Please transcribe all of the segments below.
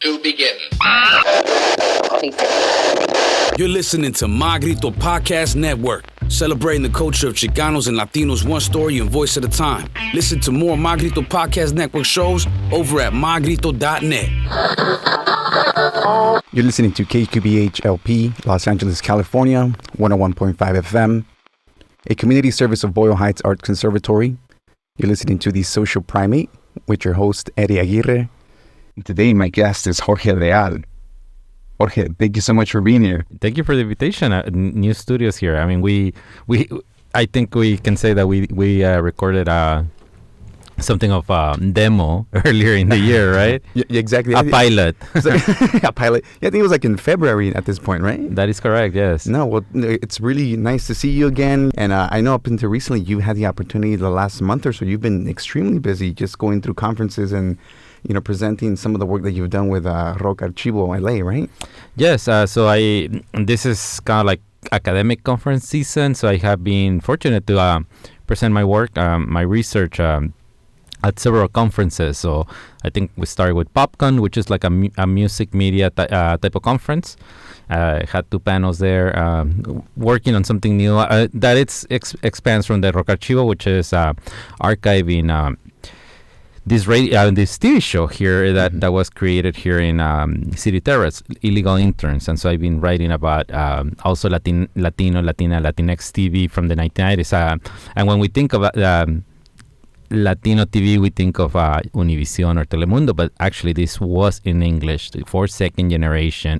to begin. You're listening to Magrito Podcast Network, celebrating the culture of Chicanos and Latinos one story and voice at a time. Listen to more Magrito Podcast Network shows over at magrito.net. You're listening to KQBH LP, Los Angeles, California, 101.5 FM, a community service of Boyle Heights Art Conservatory. You're listening to The Social Primate with your host, Eddie Aguirre. Today, my guest is Jorge Leal. Jorge, thank you so much for being here. Thank you for the invitation. New studios here. I mean, I think we can say that we recorded something of a demo earlier in the year, right? Yeah, exactly. A pilot. A pilot. Yeah, I think it was like in February at this point, right? That is correct, yes. No, well, it's really nice to see you again. And I know up until recently, you had the opportunity the last month or so. You've been extremely busy just going through conferences and, you know, presenting some of the work that you've done with Rock Archivo LA, right? Yes. This is kind of like academic conference season. So I have been fortunate to present my work, my research, at several conferences. So I think we started with PopCon, which is like a music media type of conference. Had 2 panels there, working on something new that expands from the Rock Archivo, which is archiving this TV show here that was created here in City Terrace, Illegal Interns. And so I've been writing about also Latino, Latina, Latinx TV from the 1990s. And when we think about Latino TV, we think of Univision or Telemundo, but actually this was in English for second generation.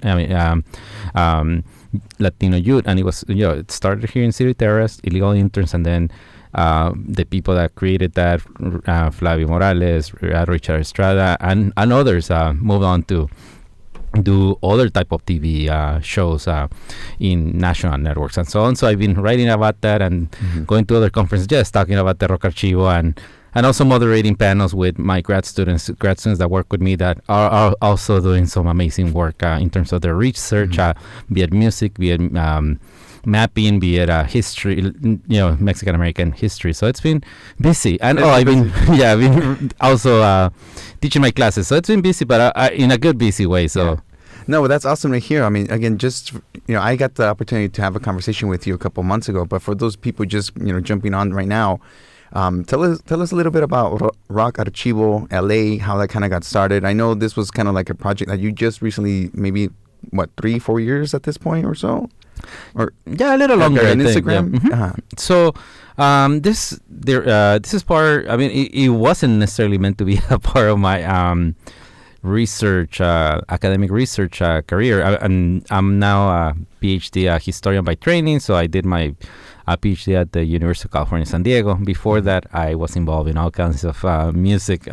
Latino youth, and it was, it started here in City Terrace, Illegal Interns, and then the people that created that, Flavio Morales, Richard Estrada, and others moved on to do other type of TV shows in national networks and so on. So I've been writing about that and going to other conferences, just talking about the Rock Archivo and also moderating panels with my grad students that work with me that are also doing some amazing work in terms of their research, be it music, be it mapping, be it history, Mexican American history. So it's been busy, and I've been also teaching my classes. So it's been busy, but in a good busy way. So. Yeah. No, that's awesome to hear. I mean, again, just, I got the opportunity to have a conversation with you a couple months ago, but for those people just, jumping on right now, tell us a little bit about Rock Archivo LA, how that kind of got started. I know this was kind of like a project that you just recently, maybe, 3-4 years at this point or so? Or a little longer. On Instagram. Yeah. So this is part. I mean, it wasn't necessarily meant to be a part of my research, academic research career. I'm now a PhD historian by training. So I did my PhD at the University of California, San Diego. Before that, I was involved in all kinds of music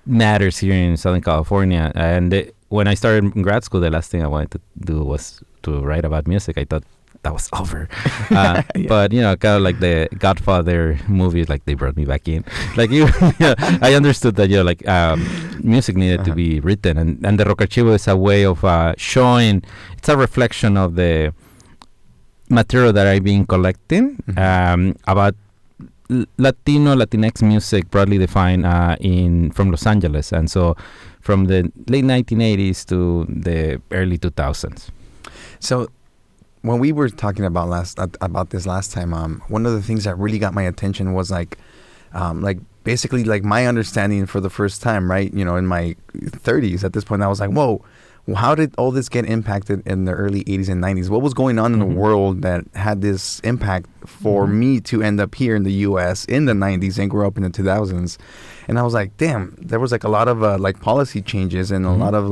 matters here in Southern California. And when I started in grad school, the last thing I wanted to do was to write about music. I thought that was over. But, kind of like the Godfather movies, like they brought me back in. Like, I understood that, music needed to be written. And the Rock Archivo is a way of showing, it's a reflection of the material that I've been collecting about Latino, Latinx music, broadly defined from Los Angeles. And so from the late 1980s to the early 2000s. So when we were talking about this last time, one of the things that really got my attention was basically my understanding for the first time, right? In my 30s at this point, I was like, whoa, how did all this get impacted in the early 80s and 90s? What was going on in the world that had this impact for me to end up here in the U.S. in the 90s and grow up in the 2000s? And I was like, damn, there was a lot of policy changes and a lot of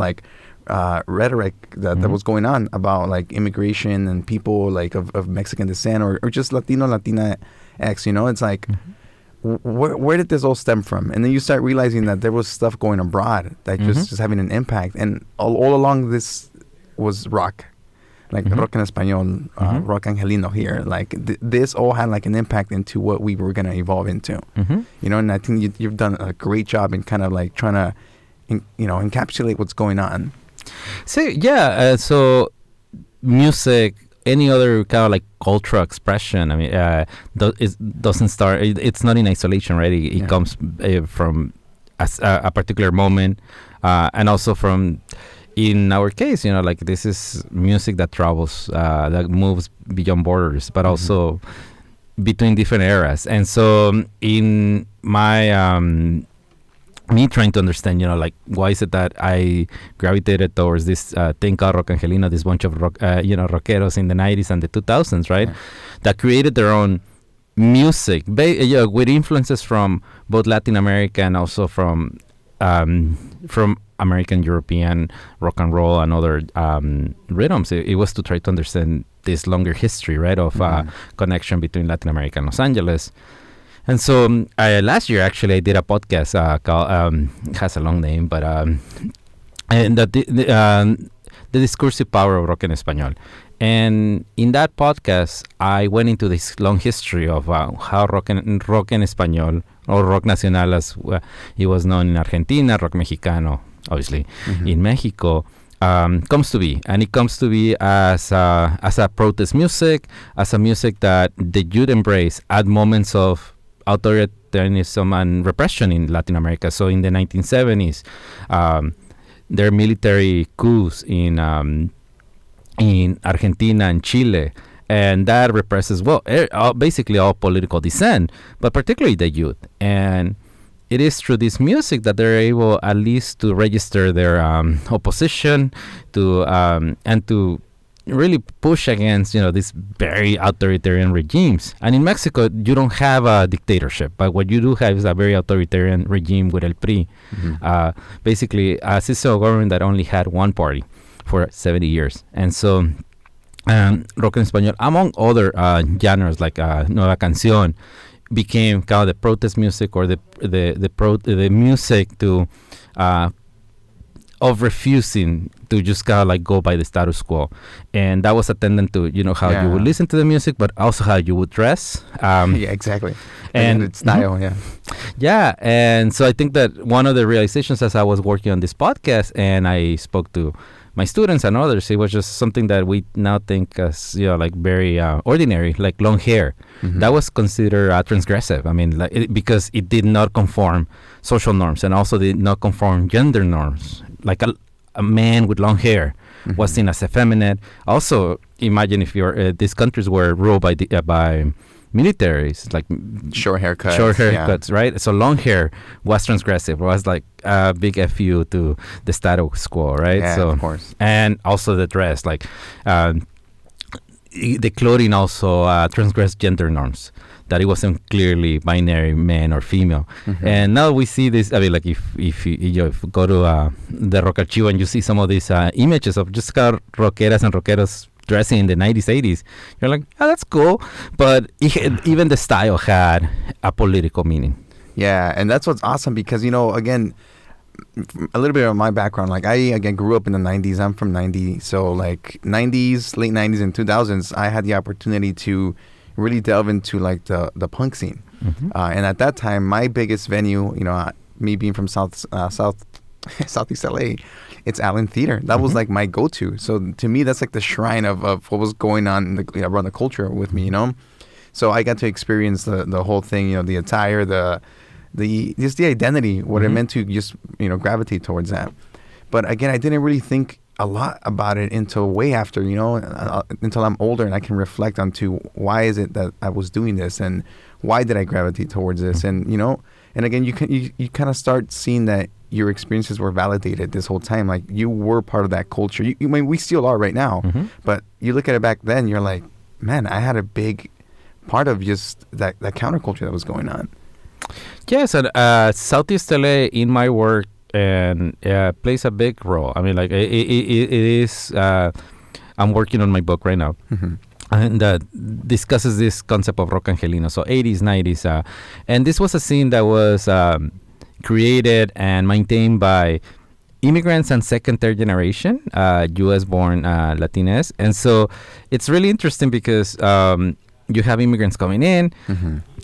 rhetoric that was going on about immigration and people of Mexican descent or just Latino, Latina X, it's like, where did this all stem from? And then you start realizing that there was stuff going abroad that just having an impact. And all along this was rock, Rock Español, Rock Angelino here. This all had an impact into what we were going to evolve into. And I think you've done a great job in kind of trying to, encapsulate what's going on. So music, any other kind of cultural expression, I mean, it doesn't start, it's not in isolation, right? It comes from a particular moment, and also from, in our case, like this is music that travels, that moves beyond borders, but also between different eras. And so in my me trying to understand, like why is it that I gravitated towards this thing called Rock Angelino, this bunch of rock, rockeros in the 90s and the 2000s, right? Yeah. That created their own music, with influences from both Latin America and also from American, European rock and roll and other rhythms. It was to try to understand this longer history, right, of connection between Latin America and Los Angeles. And so last year, actually, I did a podcast called, has a long name, but and the discursive power of rock en español. And in that podcast, I went into this long history of how rock en español, or rock nacional as it was known in Argentina, rock mexicano, obviously, in Mexico, comes to be. And it comes to be as a protest music, as a music that the youth embrace at moments of authoritarianism and repression in Latin America. So in the 1970s, there are military coups in Argentina and Chile, and that represses, basically all political dissent, but particularly the youth. And it is through this music that they're able at least to register their opposition to and to really push against these very authoritarian regimes. And in Mexico, you don't have a dictatorship, but what you do have is a very authoritarian regime with El PRI, basically a system of government that only had one party for 70 years. And so rock en español, among other genres like Nueva Canción, became kind of the protest music, or the music to of refusing to just kind of like go by the status quo. And that was attendant to how you would listen to the music, but also how you would dress. Yeah, exactly. And its style. And so I think that one of the realizations as I was working on this podcast and I spoke to my students and others, it was just something that we now think as like very ordinary, like long hair. That was considered transgressive. I mean, because it did not conform social norms and also did not conform gender norms. Like a man with long hair was seen as effeminate. Also, imagine if these countries were ruled by militaries, like short haircuts, right? So long hair was transgressive. It was like a big FU to the status quo, right? Yeah, so, of course. And also the dress, like the clothing also transgressed gender norms, that it wasn't clearly binary, man or female. And now we see this. I mean, like if you go to the Rock Archivo and you see some of these images of just rockeras and rockeros dressing in the 90s, 80s, you're like, oh, that's cool. But even the style had a political meaning. Yeah, and that's what's awesome because, again, a little bit of my background, like I, again, grew up in the 90s. I'm from 90. So like 90s, late 90s and 2000s, I had the opportunity to really delve into like the punk scene. And at that time, my biggest venue, me being from Southeast LA, it's Allen Theater. That was like my go-to. So to me, that's like the shrine of what was going on around the culture with me, So I got to experience the whole thing, the attire, the identity, what it meant to just, gravitate towards that. But again, I didn't really think a lot about it until way after, until I'm older and I can reflect onto why is it that I was doing this and why did I gravitate towards this? And, and again, you kind of start seeing that your experiences were validated this whole time. Like you were part of that culture. I mean, we still are right now, but you look at it back then, you're like, man, I had a big part of just that counterculture that was going on. Yes, and Southeast LA in my work and plays a big role. I mean, like it is. I'm working on my book right now, and discusses this concept of rock angelino. So 80s, 90s, and this was a scene that was created and maintained by immigrants and second, third generation U.S.-born Latinx, and so it's really interesting because you have immigrants coming in,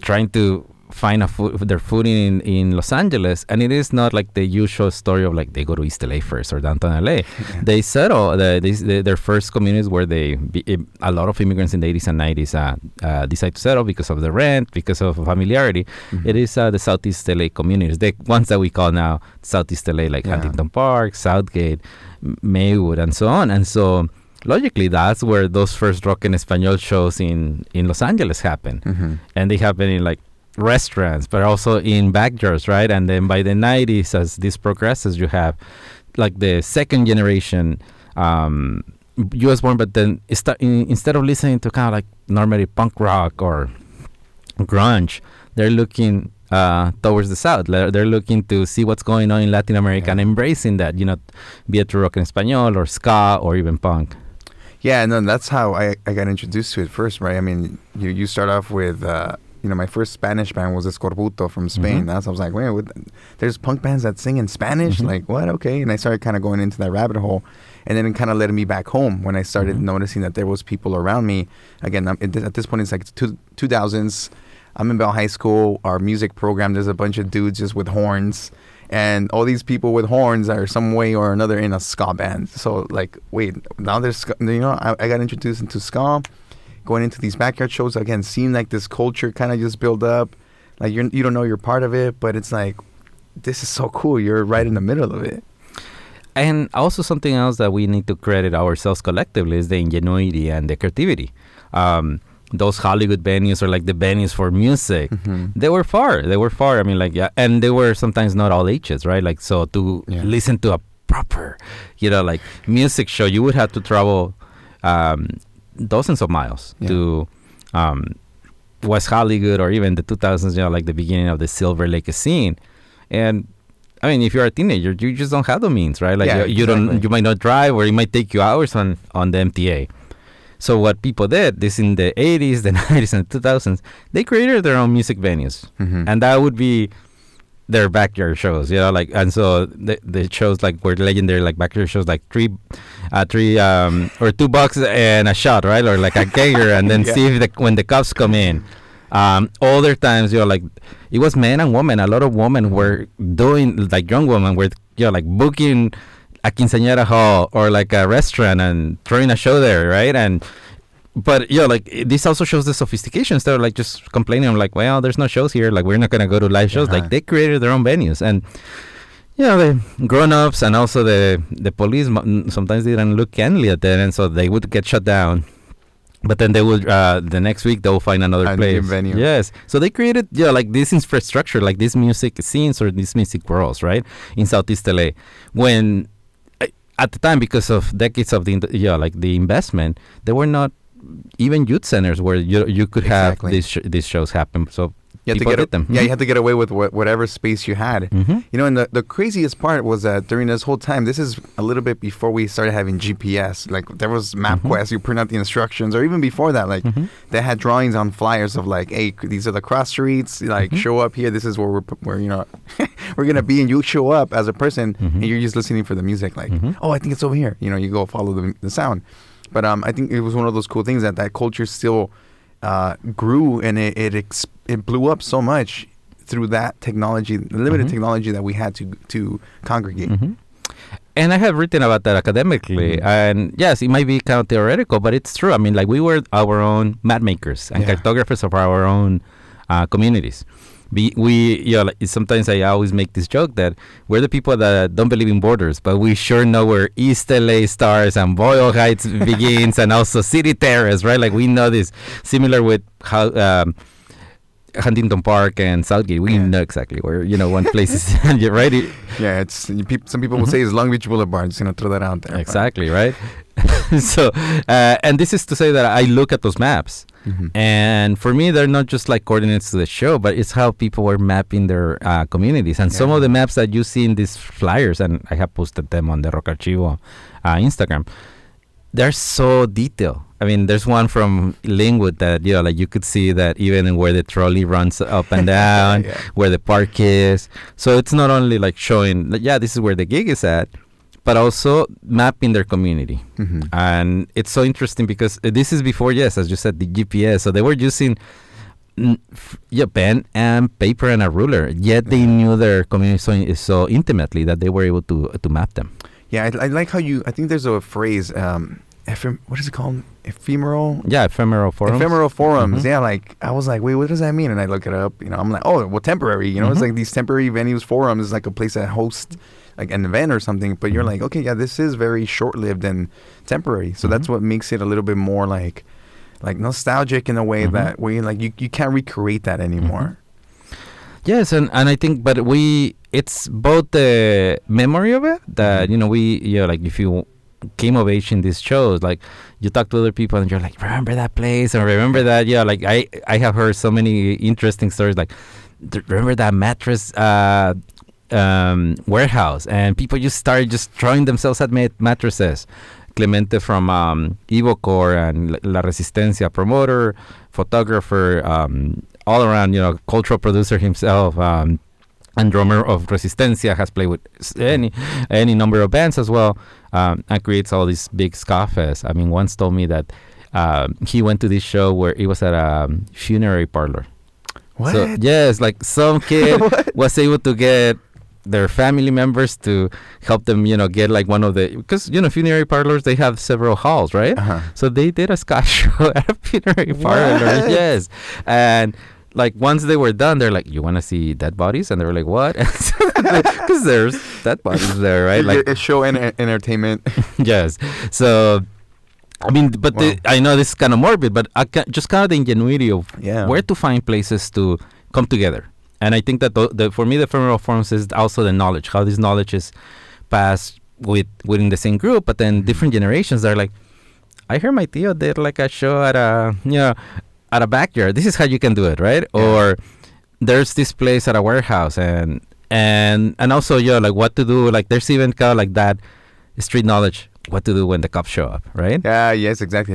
trying to find their food in Los Angeles, and it is not like the usual story of like they go to East LA first or downtown LA. Yeah. They settle their first communities where a lot of immigrants in the 80s and 90s decide to settle because of the rent, because of familiarity. Mm-hmm. It is the Southeast LA communities, the ones that we call now Southeast LA, like Huntington Park, Southgate, Maywood, and so on. And so logically, that's where those first Rock en Español shows in Los Angeles happen. Mm-hmm. And they happen in like restaurants, but also in backyards, right? And then by the 90s, as this progresses, you have like the second generation US born, but then instead of listening to kind of like normally punk rock or grunge, they're looking towards the South. They're looking to see what's going on in Latin America and embracing that, be it through Rock en Español or ska or even punk. Yeah, and then that's how I got introduced to it first, right? I mean, you start off with, my first Spanish band was Escorbuto from Spain. Mm-hmm. I was like, wait, there's punk bands that sing in Spanish? Mm-hmm. Like, what? Okay. And I started kind of going into that rabbit hole. And then it kind of led me back home when I started noticing that there was people around me. Again, at this point, it's like 2000s. I'm in Bell High School. Our music program, there's a bunch of dudes just with horns. And all these people with horns are some way or another in a ska band. So, like, wait, now there's, I got introduced into ska, going into these backyard shows, again, seeing like this culture kind of just build up. Like, you don't know you're part of it, but it's like, this is so cool. You're right in the middle of it. And also something else that we need to credit ourselves collectively is the ingenuity and the creativity. Those Hollywood venues or like the venues for music, they were far. I mean, like, and they were sometimes not all ages, right? Like, so to listen to a proper, like music show, you would have to travel dozens of miles to West Hollywood or even the 2000s, like the beginning of the Silver Lake scene. And I mean, if you're a teenager, you just don't have the means, right? Like you might not drive, or it might take you hours on the MTA. So what people did, this in the 80s, the 90s, and the 2000s, they created their own music venues. And that would be their backyard shows, and so the shows like were legendary, like backyard shows, like three or $2 and a shot, right? Or like a kegger, and then see if when the cops come in. Other times, like it was men and women. A lot of women were doing, like young women were, like booking a quinceañera hall or like a restaurant and throwing a show there, right? But like this also shows the sophistication. Instead of like just complaining, I'm like, well, there's no shows here. Like, we're not gonna go to live shows. Like, they created their own venues, and the grown-ups and also the police sometimes didn't look kindly at that, and so they would get shut down. But then they would the next week they will find another place. Venue. Yes, so they created like this infrastructure, like these music scenes or these music worlds, right, in Southeast LA. When at the time, because of decades of the investment, there were not even youth centers where you could have these shows happen. So people did them. Yeah, you had to get away with whatever space you had. And the craziest part was that during this whole time, this is a little bit before we started having GPS. Like, there was MapQuest. You print out the instructions, or even before that, like they had drawings on flyers of like, hey, these are the cross streets. Like, show up here. This is where we're gonna be, and you show up as a person, and you're just listening for the music. Like, oh, I think it's over here. You go follow the sound. But I think it was one of those cool things that culture still grew, and it blew up so much through that technology, the limited technology that we had to congregate. And I have written about that academically, and yes, it might be kind of theoretical, but it's true. I mean, like, we were our own map makers and cartographers of our own communities. Sometimes I always make this joke that we're the people that don't believe in borders, but we sure know where East LA starts and Boyle Heights begins, and also City Terrace, right? Like, we know this. Similar with how Huntington Park and Southgate, we know exactly where one place is. You're right. It's some people will say it's Long Beach Boulevard. Just throw that out there. Exactly, right. So, and this is to say that I look at those maps. And for me, they're not just like coordinates to the show, but it's how people were mapping their communities. And some of the maps that you see in these flyers, and I have posted them on the Rock Archivo Instagram, they're so detailed. I mean, there's one from Linwood that, like you could see that even where the trolley runs up and down, where the park is. So it's not only like showing, this is where the gig is at, but also mapping their community. And it's so interesting because this is before, as you said, the GPS. So they were using pen and paper and a ruler. Yet they knew their community so intimately that they were able to map them. Yeah, I like how I think there's a phrase, what is it called? Ephemeral? Yeah, ephemeral forums. Ephemeral forums. Yeah, like, I was like, wait, what does that mean? And I look it up, I'm like, oh, well, temporary, it's like these temporary venues, forums is like a place that hosts like an event or something, but you're like, okay, yeah, this is very short-lived and temporary. So that's what makes it a little bit more like nostalgic in a way that where you can't recreate that anymore. Yes, and I think, but it's both the memory of it that, like if you came of age in these shows, like you talk to other people and you're like, remember that place or remember that, like I have heard so many interesting stories, like remember that mattress warehouse, and people just started just throwing themselves at mattresses. Clemente from Evocor and La Resistencia, promoter, photographer, all around, cultural producer himself, and drummer of Resistencia, has played with any number of bands as well, and creates all these big ska fests. I mean, once told me that he went to this show where it was at a funerary parlor. What? So, yes, like some kid was able to get their family members to help them, get like one of the, because, funerary parlors, they have several halls, right? So they did a ska show at a funerary parlor. Yes. And like once they were done, they're like, you want to see dead bodies? And they were like, what? Because there's dead bodies there, right? Like a show and entertainment. Yes. So, I mean, but I know this is kind of morbid, but just kind of the ingenuity of where to find places to come together. And I think that for me, the ephemeral forms is also the knowledge, how this knowledge is passed within the same group, but then different generations are like, I heard my tío did like a show at a backyard. This is how you can do it, right? Yeah. Or there's this place at a warehouse, and also like what to do. Like there's even kind of like that street knowledge, what to do when the cops show up, right? Yeah. Yes. Exactly.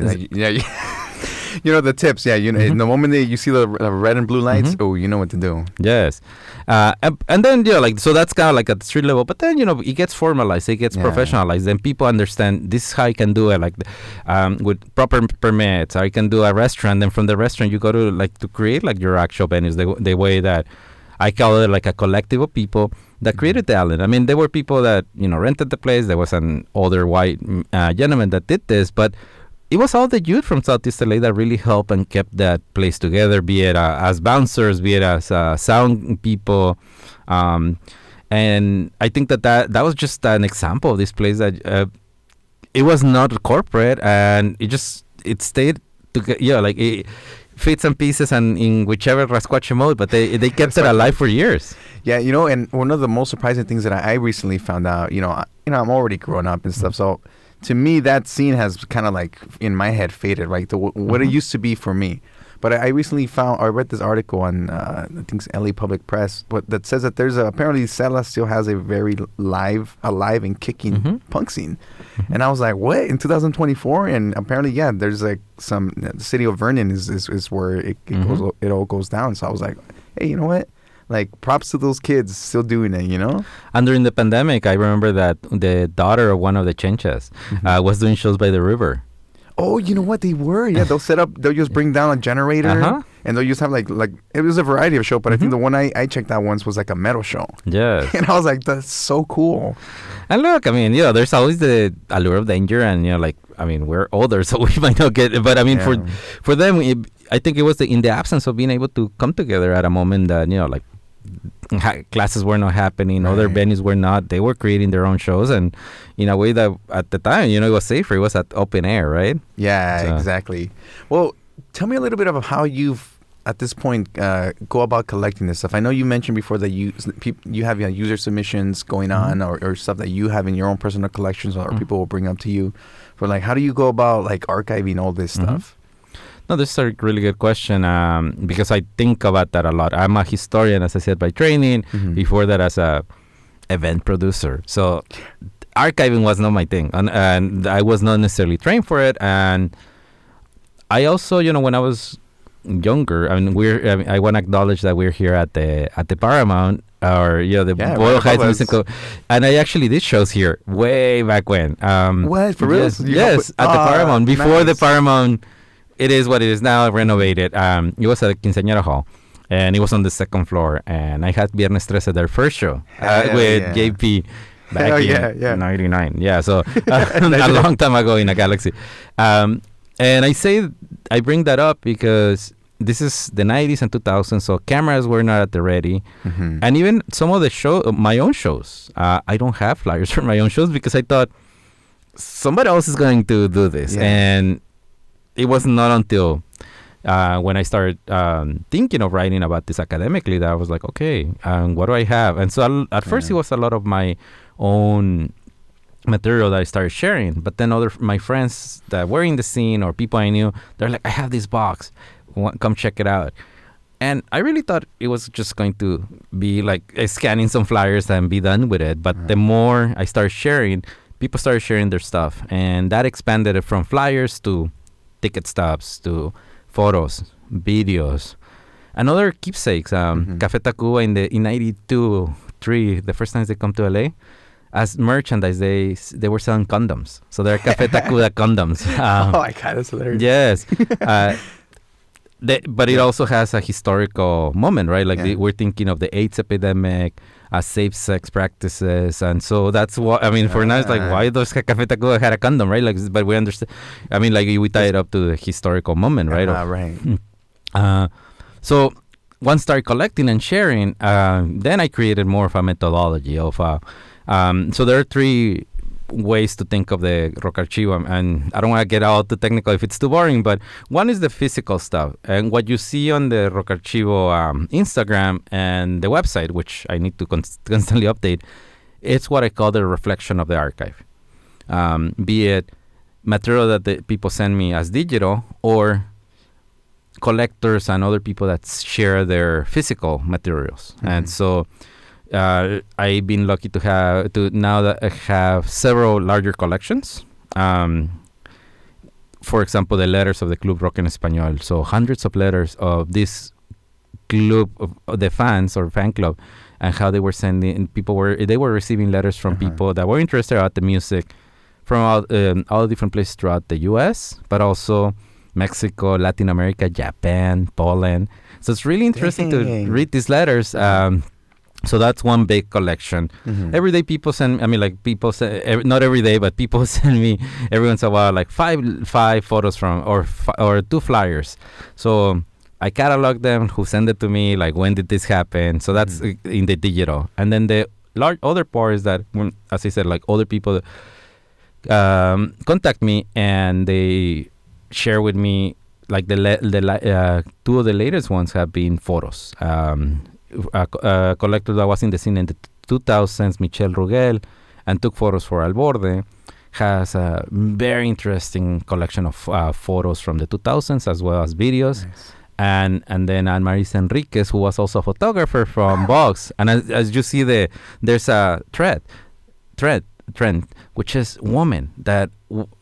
The tips, in the moment that you see the red and blue lights, you know what to do. Yes. And then, like, so that's kind of like at the street level, but then, it gets formalized, it gets professionalized, and people understand this is how you can do it, like, with proper permits, or you can do a restaurant, then from the restaurant you go to, like, to create, like, your actual venues, the way that I call it, like, a collective of people that created the island. I mean, there were people that, rented the place, there was an older white gentleman that did this, but it was all the youth from Southeast LA that really helped and kept that place together, be it as bouncers, be it as sound people. And I think that was just an example of this place that it was not corporate, and it stayed together, like it fits and pieces and in whichever rascuache mode, but they kept it alive for years. Yeah, and one of the most surprising things that I recently found out, I'm already grown up and stuff, so to me, that scene has kind of like in my head faded, right? What it used to be for me. But I recently I read this article on, I think it's LA Public Press, that says that there's apparently Sela still has a very alive and kicking punk scene. And I was like, what? In 2024? And apparently, there's like the city of Vernon is where it all goes down. So I was like, hey, you know what? Like, props to those kids still doing it, And during the pandemic, I remember that the daughter of one of the chenchas was doing shows by the river. Oh, you know what? They were. Yeah, they'll just bring down a generator, and they'll just have like it was a variety of show, but I think the one I checked out once was like a metal show. Yeah. And I was like, that's so cool. And look, I mean, there's always the allure of danger, and, like, I mean, we're older, so we might not get it, but I mean, for them, I think it was in the absence of being able to come together at a moment that, like, classes were not happening, other venues were not, they were creating their own shows, and in a way that at the time, it was safer, it was at open air, right? Yeah, exactly. Well, tell me a little bit about how you've at this point go about collecting this stuff. I know you mentioned before that you have user submissions going on, or stuff that you have in your own personal collections, or people will bring up to you for, like, how do you go about like archiving all this stuff? No, this is a really good question, because I think about that a lot. I'm a historian, as I said, by training. Before that, as a event producer. So archiving was not my thing, and I was not necessarily trained for it. And I also, when I was younger, I mean, I want to acknowledge that we're here at the Paramount, or the Boyle Heights Musical, and I actually did shows here way back when. What, for real? Yes, at the Paramount, before the Paramount it is what it is now. Renovated. It was at a quinceañera hall, and it was on the second floor. And I had Viernes 13 their first show with JP back in '99. Yeah, so a long time ago in a galaxy. And I bring that up because this is the 90s and 2000s, so cameras were not at the ready. And even some of the my own shows, I don't have flyers for my own shows because I thought somebody else is going to do this. And it was not until when I started thinking of writing about this academically that I was like, okay, what do I have? And so at first it was a lot of my own material that I started sharing, but then my friends that were in the scene or people I knew, they're like, I have this box, come check it out. And I really thought it was just going to be like scanning some flyers and be done with it. But the more I started sharing, people started sharing their stuff, and that expanded it from flyers to ticket stubs to photos, videos, and other keepsakes. Café Tacuba in 92, 3, the first times they come to LA, as merchandise, they were selling condoms. So they're Café Tacuba condoms. Oh my God, that's hilarious. Yes. But it also has a historical moment, right? Like we're thinking of the AIDS epidemic, safe sex practices. And so that's what, I mean, for now, it's like, why does Café Tacuba had a condom, right? Like, but we understand. I mean, like, we tie it up to the historical moment, right? Right. So once started collecting and sharing, then I created more of a methodology of, so there are 3 ways to think of the Rock Archivo, and I don't want to get all too technical if it's too boring, but one is the physical stuff, and what you see on the Rock Archivo Instagram and the website, which I need to constantly update. It's what I call the reflection of the archive, be it material that the people send me as digital or collectors and other people that share their physical materials. And so I've been lucky to have several larger collections. For example, the letters of the Club Rock Español. So hundreds of letters of this club, of the fans or fan club, and how they were sending. They were receiving letters from people that were interested about the music from all different places throughout the U.S., but also Mexico, Latin America, Japan, Poland. So it's really interesting to read these letters. So that's one big collection. Every day people send, not every day, but people send me every once in a while like five photos from, or 2 flyers. So I catalog them, who send it to me, like when did this happen. So that's in the digital. And then the other part is that, when, as I said, like other people contact me and they share with me, like 2 of the latest ones have been photos. A collector that was in the scene in the 2000s, Michel Rugel, and took photos for Al Borde, has a very interesting collection of photos from the 2000s as well as videos. Nice. And then Anne-Marie Enriquez, who was also a photographer from Vox. And as you see, there's a trend, which is woman.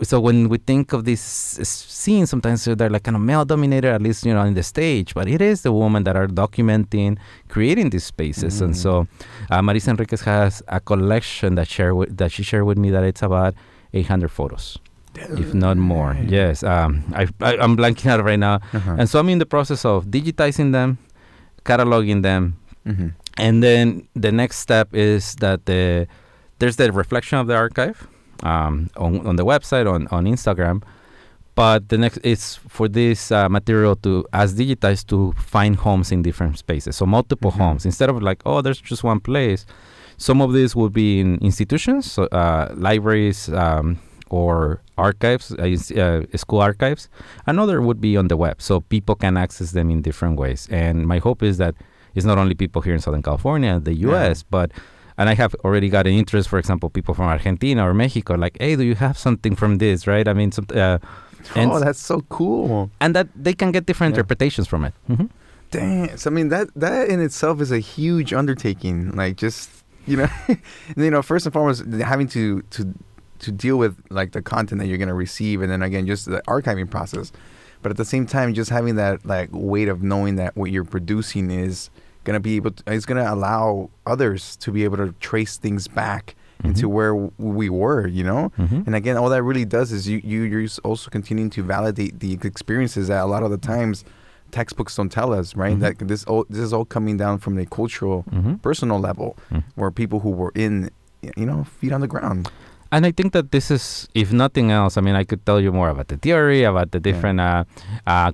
So when we think of these scenes, sometimes they're like kind of male-dominated, at least, in the stage. But it is the women that are documenting, creating these spaces. And so Marisa Enriquez has a collection that she shared with me that it's about 800 photos, if not more. Yes, I'm blanking out right now. And so I'm in the process of digitizing them, cataloging them. And then the next step is that there's the reflection of the archive on the website, on Instagram. But the next is for this material to, as digitized, to find homes in different spaces. So multiple homes. Instead of like, oh, there's just one place. Some of these will be in institutions, so, libraries, or archives, school archives. Another would be on the web, so people can access them in different ways. And my hope is that it's not only people here in Southern California, the U.S., and I have already got an interest, for example, people from Argentina or Mexico, like, hey, do you have something from this, right? I mean, that's so cool. And that they can get different interpretations from it. Dang. So, I mean, that in itself is a huge undertaking. Like, just, first and foremost, having to deal with, like, the content that you're going to receive, and then, again, just the archiving process. But at the same time, just having that, like, weight of knowing that what you're producing is going to be it's going to allow others to be able to trace things back into where we were, you know? Mm-hmm. And again, all that really does is you're also continuing to validate the experiences that a lot of the times textbooks don't tell us, right? That this is all coming down from a cultural, personal level, where people who were in, you know, feet on the ground. And I think that this is, if nothing else, I mean, I could tell you more about the theory, about the different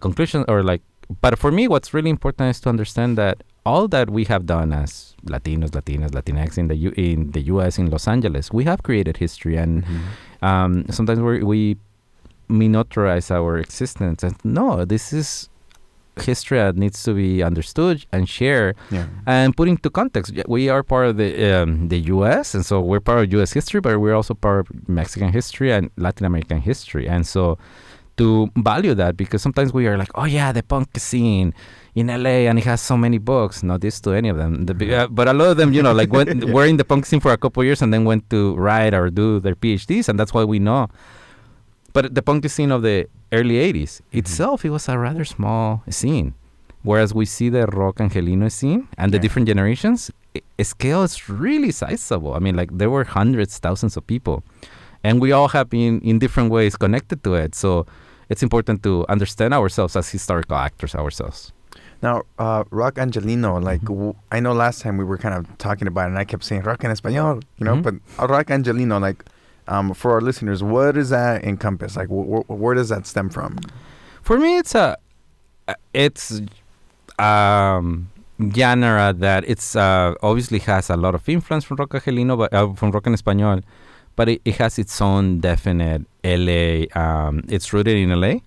conclusions, or like, but for me, what's really important is to understand that all that we have done as Latinos, Latinas, Latinx in the U.S., in Los Angeles, we have created history, and sometimes we miniaturize our existence. And no, this is history that needs to be understood and shared and put into context. We are part of the U.S., and so we're part of U.S. history, but we're also part of Mexican history and Latin American history. And so to value that, because sometimes we are like, oh yeah, the punk scene in LA and it has so many books. Not this to any of them, but a lot of them, you know, like were in the punk scene for a couple of years and then went to write or do their PhDs, and that's why we know. But the punk scene of the early 80s itself, it was a rather small scene. Whereas we see the Rock Angelino scene and the different generations, scale is really sizable. I mean, like there were hundreds, thousands of people. And we all have been in different ways connected to it. So it's important to understand ourselves as historical actors ourselves. Now, Rock Angelino, like I know last time we were kind of talking about it and I kept saying Rock en Español, you know, but Rock Angelino, like, for our listeners, what does that encompass? Like, where does that stem from? For me, it's genre that it's obviously has a lot of influence from Rock Angelino, but from Rock en Español, but it has its own definite LA. It's rooted in LA,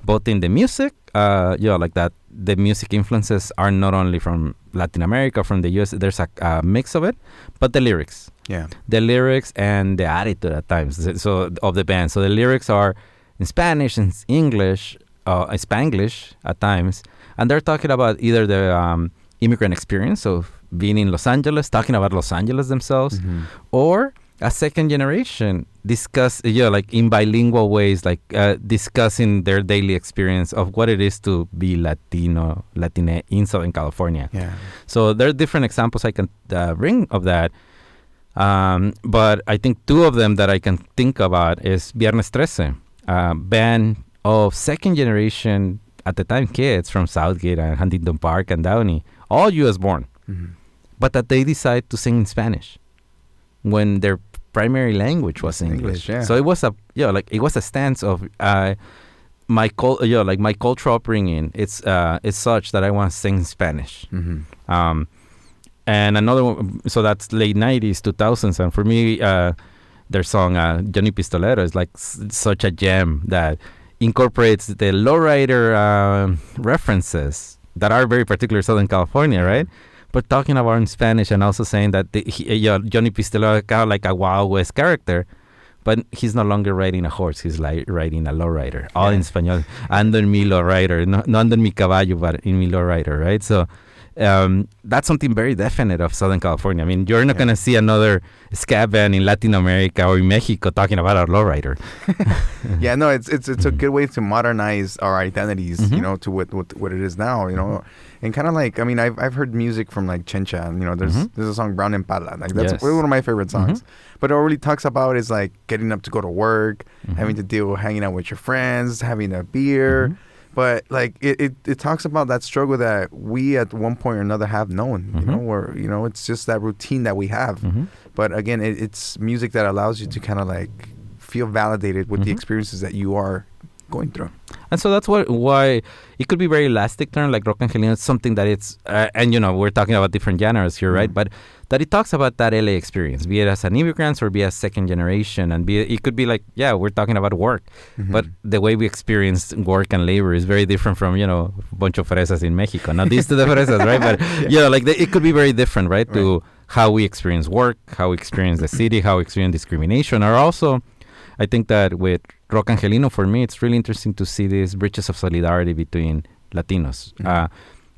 both in the music, like that. The music influences are not only from Latin America, from the US. There's a mix of it, but the lyrics. Yeah. The lyrics and the attitude at times, so of the band. So the lyrics are in Spanish and English, Spanglish at times, and they're talking about either the immigrant experience of being in Los Angeles, talking about Los Angeles themselves, or a second generation like in bilingual ways, like discussing their daily experience of what it is to be Latino, Latina in Southern California. Yeah. So there are different examples I can bring of that. But I think two of them that I can think about is Viernes 13, band of second generation at the time kids from Southgate and Huntington Park and Downey, all U.S. born, but that they decide to sing in Spanish when their primary language was English. Yeah. So it was it was a stance of my cultural upbringing. It's such that I want to sing in Spanish. And another one, so that's late 90s, 2000s. And for me, their song, Johnny Pistolero, is like such a gem that incorporates the lowrider references that are very particular Southern California, right? But talking about in Spanish and also saying that Johnny Pistolero is kind of like a Wild West character, but he's no longer riding a horse. He's like riding a lowrider, all in Spanish. Ando en mi lowrider, no ando en mi caballo, but in mi lowrider, right? So that's something very definite of Southern California. I mean, you're not going to see another ska band in Latin America or in Mexico talking about a lowrider. Yeah, no, it's a good way to modernize our identities, you know, to what it is now, you know. And kind of like, I mean, I've heard music from like Chencha, and, you know, there's a song Brown and Pala, like that's one of my favorite songs. But it really talks about is like getting up to go to work, having to deal with hanging out with your friends, having a beer. But like it talks about that struggle that we at one point or another have known, you know, where, you know, it's just that routine that we have. But again, it's music that allows you to kind of like feel validated with the experiences that you are going through. And so that's why it could be very elastic term, like Rock Angelino. It's something that it's, and you know, we're talking about different genres here, right? But that it talks about that LA experience, be it as an immigrant or be as second generation, and it could be like, we're talking about work, but the way we experience work and labor is very different from, you know, a bunch of fresas in Mexico. Not these to the fresas, right? But you know, like it could be very different, right? To how we experience work, how we experience the city, how we experience discrimination, or also, I think that with Rock Angelino, for me, it's really interesting to see these bridges of solidarity between Latinos.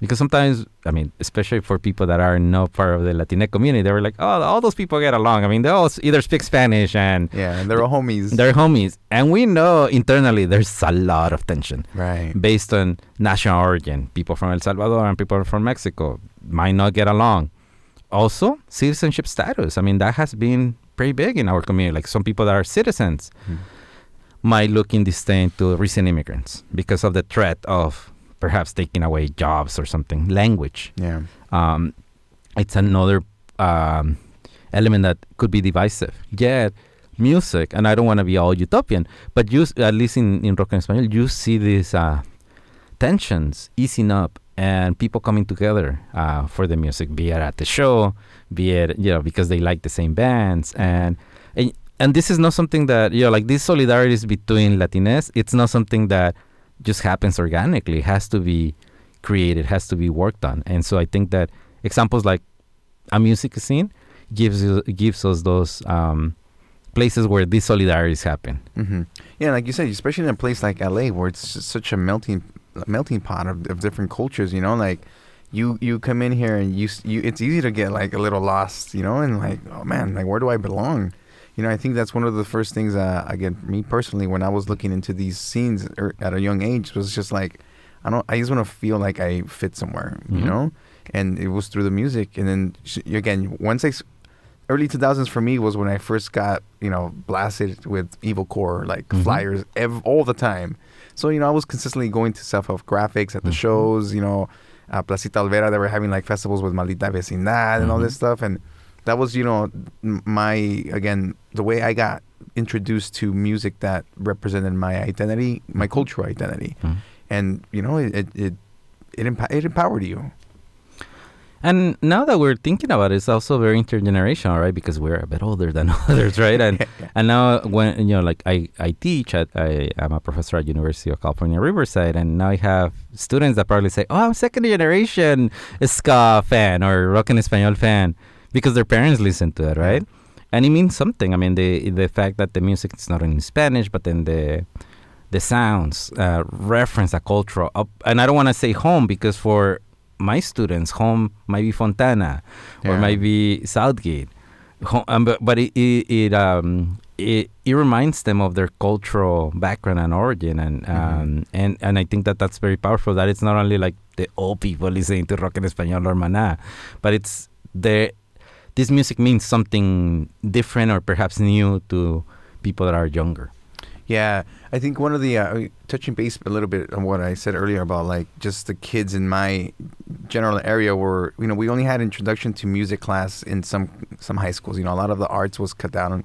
Because sometimes, I mean, especially for people that are not part of the Latinx community, they were like, oh, all those people get along. I mean, they all either speak Spanish and... Yeah, and they're all homies. They're homies. And we know internally there's a lot of tension. Right. Based on national origin. People from El Salvador and people from Mexico might not get along. Also, citizenship status. I mean, that has been pretty big in our community. Like some people that are citizens might look in disdain to recent immigrants because of the threat of perhaps taking away jobs or something. Language. Yeah. It's another element that could be divisive. Yet, music, and I don't want to be all utopian, but you, at least in Rock Español, you see these tensions easing up and people coming together for the music, be it at the show, be it, because they like the same bands. And this is not something that, like these solidarities between Latinx, it's not something that just happens organically. It has to be created, has to be worked on. And so I think that examples like a music scene gives us those places where these solidarities happen. Mm-hmm. Yeah, like you said, especially in a place like LA where it's just such a melting pot of different cultures, like you come in here and you it's easy to get like a little lost, and like, oh man, like where do I belong? I think that's one of the first things, again, me personally, when I was looking into these scenes at a young age, was just like, I just want to feel like I fit somewhere, and it was through the music. And then again, early 2000s for me was when I first got, blasted with evil core, like flyers all the time. So, I was consistently going to self-help graphics at the shows, Placita Alvera, they were having like festivals with Maldita Vecindad and all this stuff. And that was, the way I got introduced to music that represented my identity, my cultural identity. And, it empowered you. And now that we're thinking about it, it's also very intergenerational, right? Because we're a bit older than others, right? And and now when I teach I'm a professor at University of California, Riverside, and now I have students that probably say, "Oh, I'm second generation ska fan or Rock en Español fan," because their parents listen to it, right? And it means something. I mean, the fact that the music is not in Spanish, but then the sounds reference a cultural and I don't want to say home, because for my students, home might be Fontana or might be Southgate, but it reminds them of their cultural background and origin, and I think that's very powerful. That it's not only like the old people listening to Rock en Español or Maná, but it's this music means something different or perhaps new to people that are younger. Yeah, I think one of the touching base a little bit on what I said earlier about like just the kids in my general area were, we only had introduction to music class in some high schools. A lot of the arts was cut down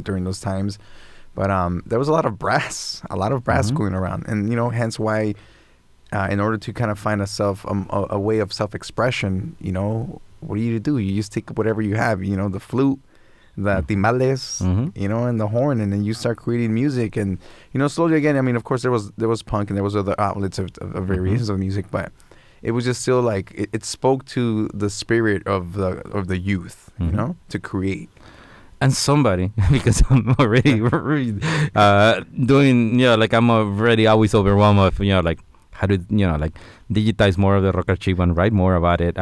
during those times, but there was a lot of brass going around, and hence why in order to kind of find a way of self-expression, what do you do? You just take whatever you have, the flute, the timales, and the horn, and then you start creating music. And slowly again, I mean, of course there was punk and there was other outlets of variations of music, but it was just still like it spoke to the spirit of the youth, to create. And somebody, because I'm already doing, I'm already always overwhelmed of, like how to, digitize more of the Rock Archivo and write more about it.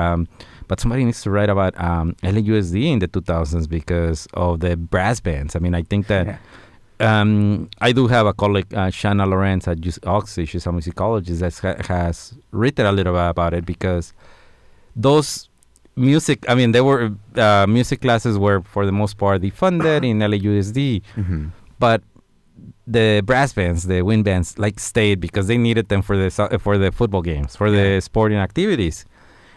But somebody needs to write about LAUSD in the 2000s because of the brass bands. I mean, I think that I do have a colleague, Shanna Lawrence at Oxy. She's a musicologist that has written a little bit about it, because those music, I mean, they were music classes were for the most part defunded in LAUSD, but the brass bands, the wind bands, stayed because they needed them for the football games, for the sporting activities.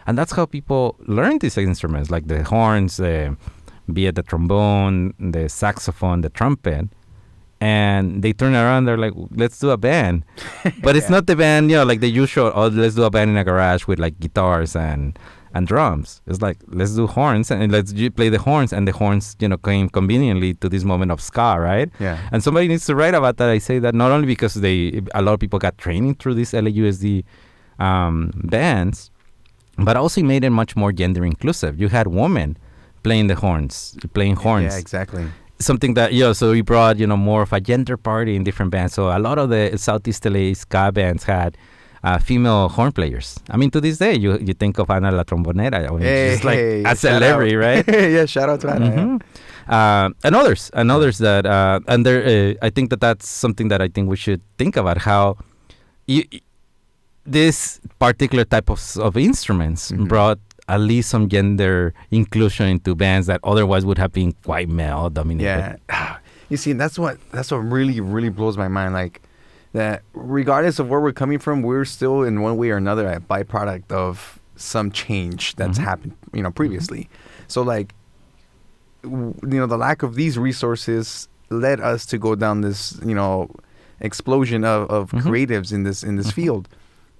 And that's how people learn these instruments, like the horns, be it the trombone, the saxophone, the trumpet. And they turn around, they're like, let's do a band. But it's not the band, like the usual, let's do a band in a garage with guitars and drums. It's like, let's do horns and let's play the horns. And the horns, came conveniently to this moment of ska, right? Yeah. And somebody needs to write about that. I say that not only because a lot of people got training through these LAUSD bands, but also made it much more gender inclusive. You had women playing horns. Yeah, exactly. Something that, so we brought, more of a gender party in different bands. So a lot of the Southeast LA ska bands had female horn players. I mean, to this day, you think of Ana la Trombonera. I mean, she's like a celebrity, right? Yeah, shout out to Ana. And others that, and there, I think that's something that I think we should think about, how this particular type of instruments brought at least some gender inclusion into bands that otherwise would have been quite male dominated. Yeah. You see, that's what really, really blows my mind. Like, that regardless of where we're coming from, we're still in one way or another a byproduct of some change that's happened, previously. So, like, the lack of these resources led us to go down this, explosion of creatives in this field.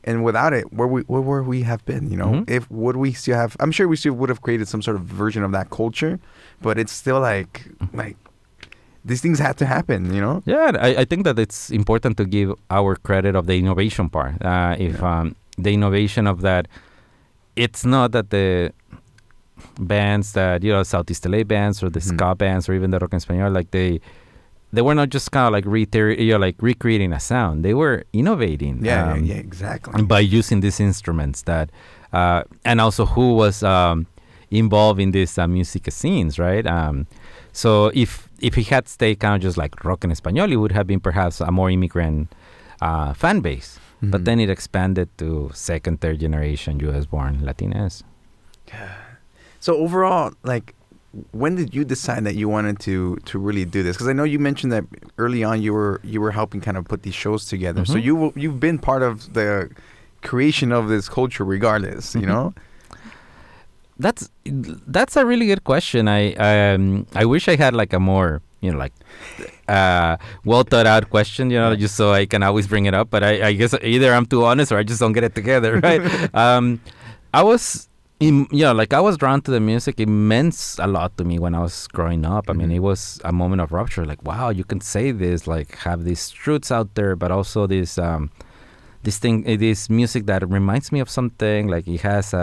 And without it, where would we have been? If would we still have? I'm sure we still would have created some sort of version of that culture, but it's still like these things had to happen. Yeah, I think that it's important to give our credit of the innovation part. The innovation of that, it's not that the bands that Southeast LA bands or the ska bands or even the Rock Español, like they were not just kind of like recreating a sound. They were innovating. Yeah, exactly. By using these instruments that, and also who was involved in these music scenes, right? So if he had stayed kind of just like Rock en Español, it would have been perhaps a more immigrant fan base. But then it expanded to second, third generation U.S.-born Latinx. So overall, like, when did you decide that you wanted to really do this? Because I know you mentioned that early on you were helping kind of put these shows together. So you've been part of the creation of this culture, regardless. That's a really good question. I wish I had like a more well thought out question, just so I can always bring it up. But I guess either I'm too honest or I just don't get it together, right? I was drawn to the music. It meant a lot to me when I was growing up. I mean, it was a moment of rupture. Like, wow, you can say this, like have these truths out there, but also this music that reminds me of something. Like it has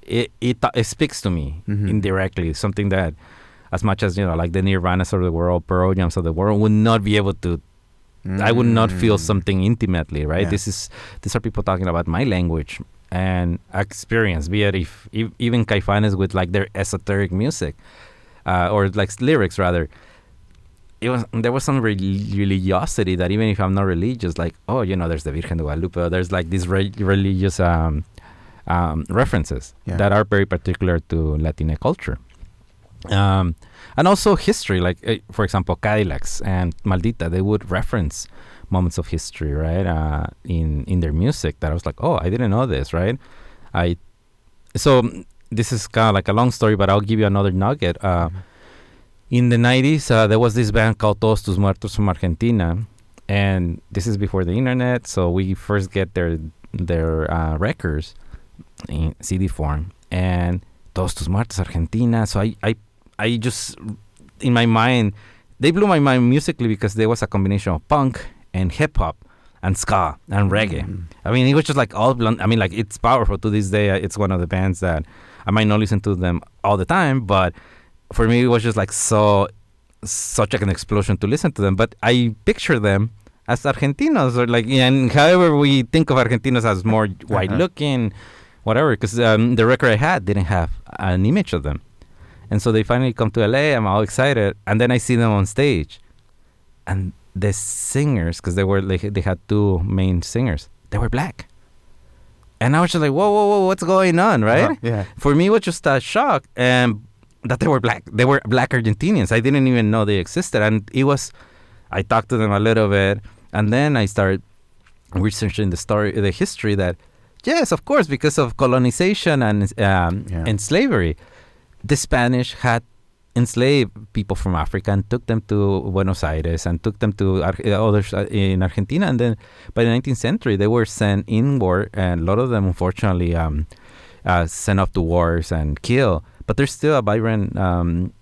it speaks to me indirectly. Something that, as much as like the Nirvanas of the world, Pearl Jams of the world, would not be able to. I would not feel something intimately, right? Yeah. These are people talking about my language and experience, be it even Caifanes with like their esoteric music or like lyrics rather. There was some religiosity that even if I'm not religious, like, there's the Virgen de Guadalupe, there's like these religious references that are very particular to Latina culture. And also history, like, for example, Cadillacs and Maldita, they would reference moments of history, right, in their music that I was like, oh, I didn't know this, right? So this is kind of like a long story, but I'll give you another nugget. In the 90s, there was this band called Todos Tus Muertos from Argentina, and this is before the internet, so we first get their records in CD form, and Todos Tus Muertos Argentina. So I just, in my mind, they blew my mind musically because there was a combination of punk and hip hop and ska and reggae. I mean, it was just like all blend. I mean, like, it's powerful to this day. It's one of the bands that I might not listen to them all the time, but for me, it was just like such like an explosion to listen to them. But I picture them as Argentinos, or like, and however we think of Argentinos as more white looking, whatever, because the record I had didn't have an image of them. And so they finally come to LA. I'm all excited, and then I see them on stage, and the singers, because they had two main singers, they were black, and I was just like, whoa, what's going on, right? Yeah. For me, it was just a shock, and that they were black. They were black Argentinians. I didn't even know they existed, and I talked to them a little bit, and then I started researching the history that, yes, of course, because of colonization and slavery, the Spanish had enslaved people from Africa and took them to Buenos Aires and took them to others in Argentina. And then by the 19th century, they were sent inward, and a lot of them, unfortunately, sent off to wars and killed. But there's still a vibrant black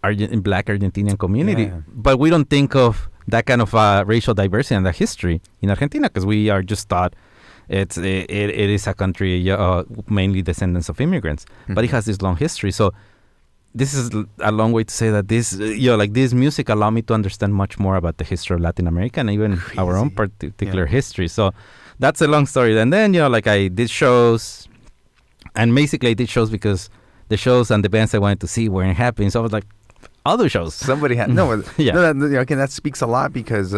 Argentinian community. Yeah. But we don't think of that kind of racial diversity and that history in Argentina, because we are just taught it is a country mainly descendants of immigrants. But it has this long history. So this is a long way to say that this music allowed me to understand much more about the history of Latin America and even our own particular history. So that's a long story. And then, I did shows, and basically I did shows because the shows and the bands I wanted to see weren't happening. So I was like, other shows. Somebody had, that speaks a lot, because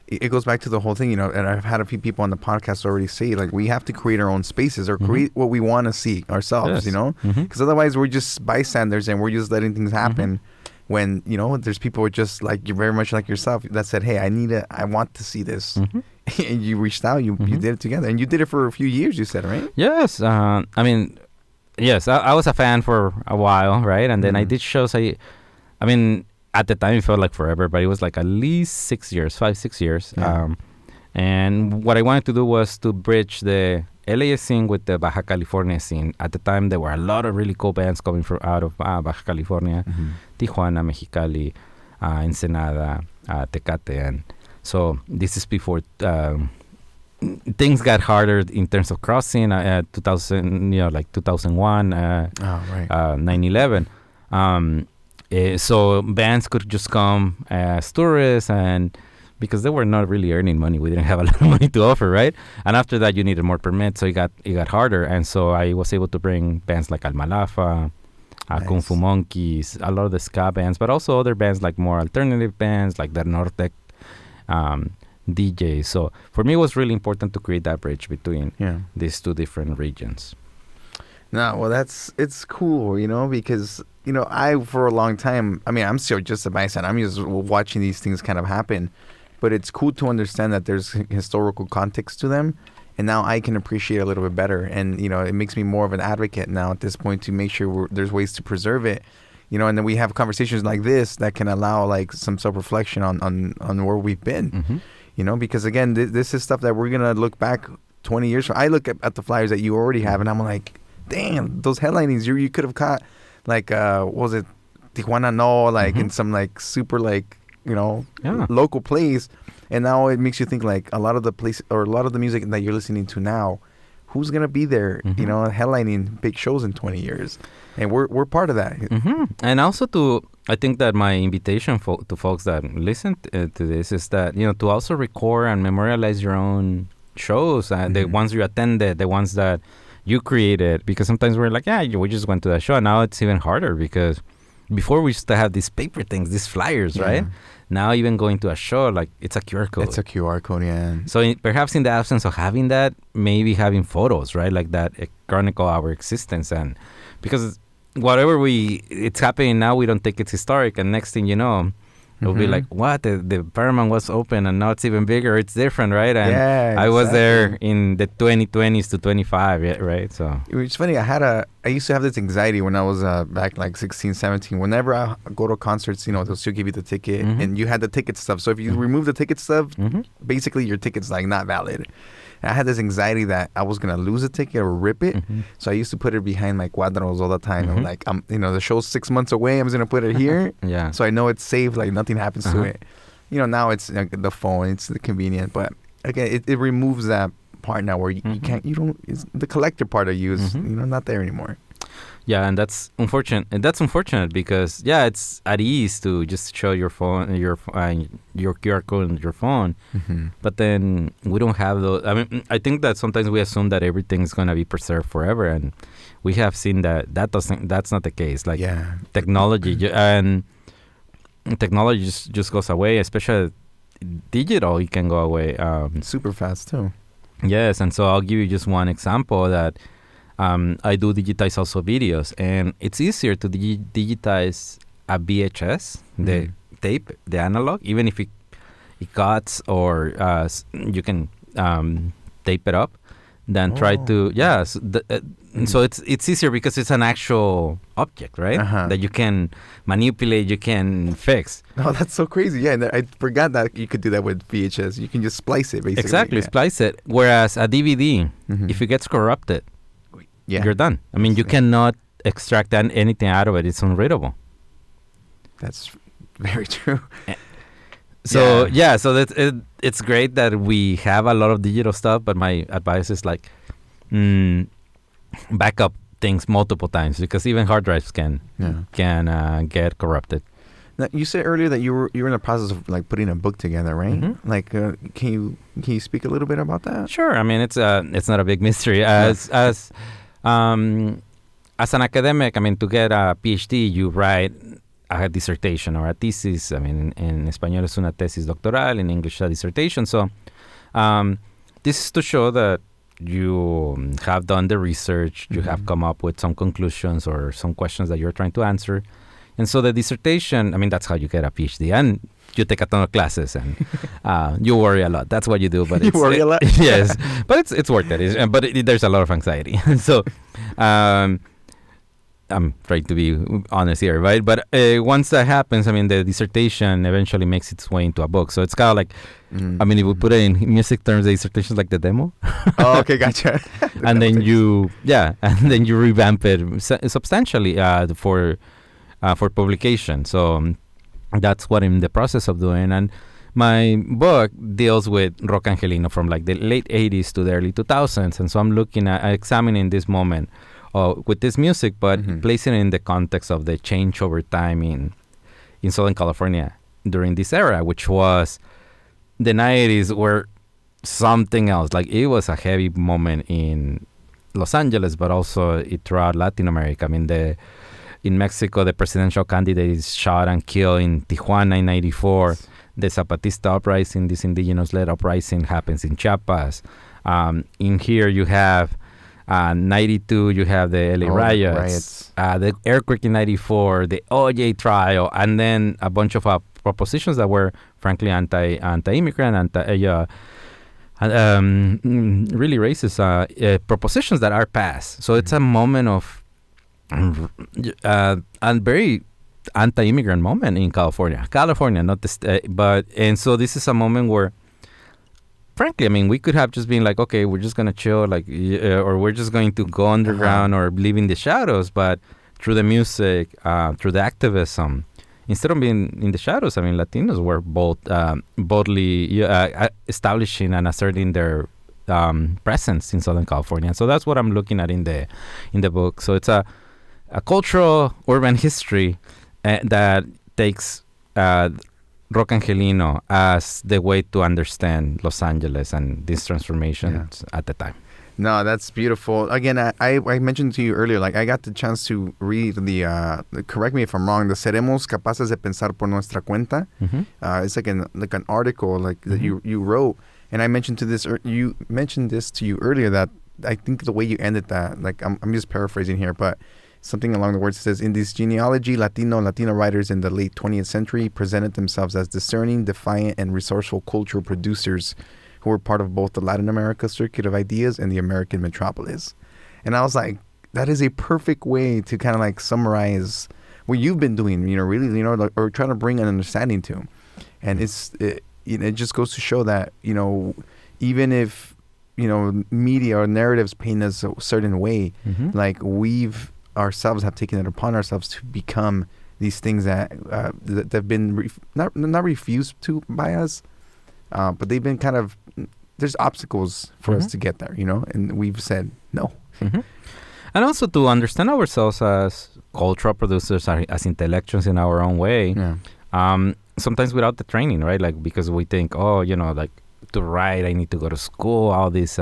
it goes back to the whole thing, you know, and I've had a few people on the podcast already say, like, we have to create our own spaces or create what we want to see ourselves, you know, because otherwise we're just bystanders and we're just letting things happen. When, you know, there's people who are just like, you're very much like yourself, that said, hey, I want to see this. And you reached out, you did it together. And you did it for a few years, you said, right? Yes. I mean, yes, I was a fan for a while, right? And then I did shows. I mean, at the time it felt like forever, but it was like at least 6 years, 5-6 years. Yeah. And what I wanted to do was to bridge the LA scene with the Baja California scene. At the time, there were a lot of really cool bands coming from out of Baja California, Tijuana, Mexicali, Ensenada, Tecate, and so this is before things got harder in terms of crossing. 2000, you know, like 2001, 9/11. So bands could just come as tourists, and because they were not really earning money, we didn't have a lot of money to offer, right? And after that, you needed more permits, so it got harder. And so I was able to bring bands like Almalafa, Kung Fu Monkeys, a lot of the ska bands, but also other bands like more alternative bands like the Nortec DJs. So for me, it was really important to create that bridge between these two different regions. No, well, it's cool, you know, because, you know, for a long time, I mean, I'm still just a bystander. I'm just watching these things kind of happen. But it's cool to understand that there's historical context to them. And now I can appreciate it a little bit better. And, you know, it makes me more of an advocate now at this point to make sure there's ways to preserve it. You know, and then we have conversations like this that can allow, like, some self-reflection on where we've been. You know, because, again, this is stuff that we're going to look back 20 years from. I look at the flyers that you already have, and I'm like, damn, those headlinings you could have caught, like, what was it, Tijuana No, like, in some, like, super, like, you know, local place. And now it makes you think, like, a lot of the music that you're listening to now, who's going to be there, you know, headlining big shows in 20 years? And we're part of that. And also I think that my invitation to folks that listen to this is that, you know, to also record and memorialize your own shows, the ones you attended, the ones that you created, because sometimes we're like, we just went to that show. Now it's even harder because before we used to have these paper things, these flyers, right? Now even going to a show, like, it's a QR code. It's a QR code, yeah. So perhaps in the absence of having that, maybe having photos, right? Like that chronicle our existence. And because whatever it's happening now, we don't think it's historic. And next thing you know, it'll be like, what? The Paramount was open and now it's even bigger. It's different, right? And I was there in the 2020s to 25, right? So it's funny. I used to have this anxiety when I was back like 16, 17. Whenever I go to concerts, you know, they'll still give you the ticket and you had the ticket stuff. So if you remove the ticket stuff, basically your ticket's like not valid. And I had this anxiety that I was going to lose a ticket or rip it. So I used to put it behind my cuadros all the time. I'm like, you know, the show's 6 months away. I'm just going to put it here. So I know it's safe. Like nothing happens to it. You know, now it's like, the phone. It's convenient. But again, it removes that part now where you can't, it's the collector part of you is, you know, not there anymore. Yeah, and that's unfortunate. And that's unfortunate because, it's at ease to just show your phone, your QR code on your phone. But then we don't have those. I mean, I think that sometimes we assume that everything's going to be preserved forever. And we have seen that's not the case. Like technology just goes away, especially digital, it can go away. Super fast too. Yes, and so I'll give you just one example that I do digitize also videos, and it's easier to digitize a VHS, the tape, the analog, even if it cuts or you can tape it up, than try to so it's easier because it's an actual object, right? That you can manipulate, you can fix. Oh, that's so crazy. Yeah, and I forgot that you could do that with VHS. You can just splice it, basically. Exactly, splice it. Whereas a DVD, if it gets corrupted, you're done. I mean, you cannot extract anything out of it. It's unreadable. That's very true. So, so it's great that we have a lot of digital stuff, but my advice is like, back up things multiple times because even hard drives can get corrupted. Now, you said earlier that you were in the process of like putting a book together, right? Like, can you speak a little bit about that? Sure. I mean, it's not a big mystery. As an academic, I mean, to get a PhD, you write a dissertation or a thesis. I mean, in español es una tesis doctoral, in English a dissertation. So this is to show that you have done the research, you have come up with some conclusions or some questions that you're trying to answer. And so the dissertation, I mean, that's how you get a PhD. And you take a ton of classes and you worry a lot. That's what you do. But You worry a lot? Yes. But it's worth it. But there's a lot of anxiety. So I'm trying to be honest here, right? But once that happens, I mean, the dissertation eventually makes its way into a book. So it's kind of like, I mean, if we put it in music terms, the dissertation is like the demo. Oh, okay, gotcha. And then you revamp it substantially for publication. So that's what I'm in the process of doing. And my book deals with rock Angelino from like the late 80s to the early 2000s. And so I'm looking at examining this moment with this music, but placing it in the context of the change over time in Southern California during this era, which was the 90s were something else. Like it was a heavy moment in Los Angeles, but also throughout Latin America. I mean, in Mexico, the presidential candidate is shot and killed in Tijuana in 94. The Zapatista uprising, this indigenous-led uprising, happens in Chiapas. In here, you have 92, you have the LA riots. The earthquake in 94, the OJ trial, and then a bunch of propositions that were frankly anti-immigrant, really racist propositions that are passed. So it's a moment of a very anti-immigrant moment in California, not the state, and so this is a moment where, frankly, I mean, we could have just been like, okay, we're just gonna chill, like, or we're just going to go underground or live in the shadows. But through the music, through the activism, instead of being in the shadows, I mean, Latinos were boldly establishing and asserting their presence in Southern California. And so that's what I'm looking at in the book. So it's a cultural urban history that takes Rock Angelino as the way to understand Los Angeles and these transformations at the time. No, that's beautiful. Again, I mentioned to you earlier, like I got the chance to read the correct me if I'm wrong, the Seremos Capaces de Pensar por Nuestra Cuenta. It's like an article like that you wrote, and I mentioned you mentioned this to you earlier, that I think the way you ended that, like I'm just paraphrasing here, but something along the words says, in this genealogy, Latino writers in the late 20th century presented themselves as discerning, defiant, and resourceful cultural producers who were part of both the Latin America circuit of ideas and the American metropolis. And I was like, that is a perfect way to kind of like summarize what you've been doing, really, like, or trying to bring an understanding to. And it just goes to show that, even if, media or narratives paint us a certain way, like we've ourselves have taken it upon ourselves to become these things that have been not refused to by us, but they've been kind of, there's obstacles for us to get there, and we've said no. And also to understand ourselves as cultural producers, as intellectuals in our own way, sometimes without the training, right? Like, because we think, like to write, I need to go to school, all this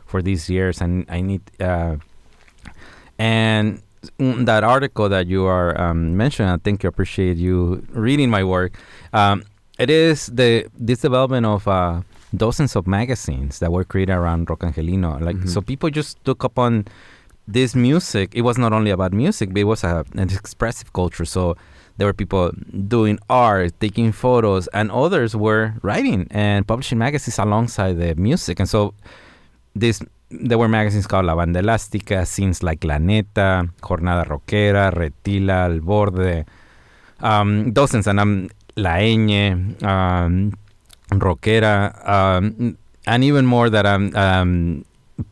for these years, and I need and that article that you are mentioning, I think I appreciate you reading my work. It is this development of dozens of magazines that were created around Rock Angelino. Like, so people just took upon this music. It was not only about music, but it was an expressive culture. So there were people doing art, taking photos, and others were writing and publishing magazines alongside the music. And so there were magazines called La Banda Elástica, scenes like La Neta, Jornada Rockera, Retila, Al Borde, dozens, and La Ñ, Rockera, and even more that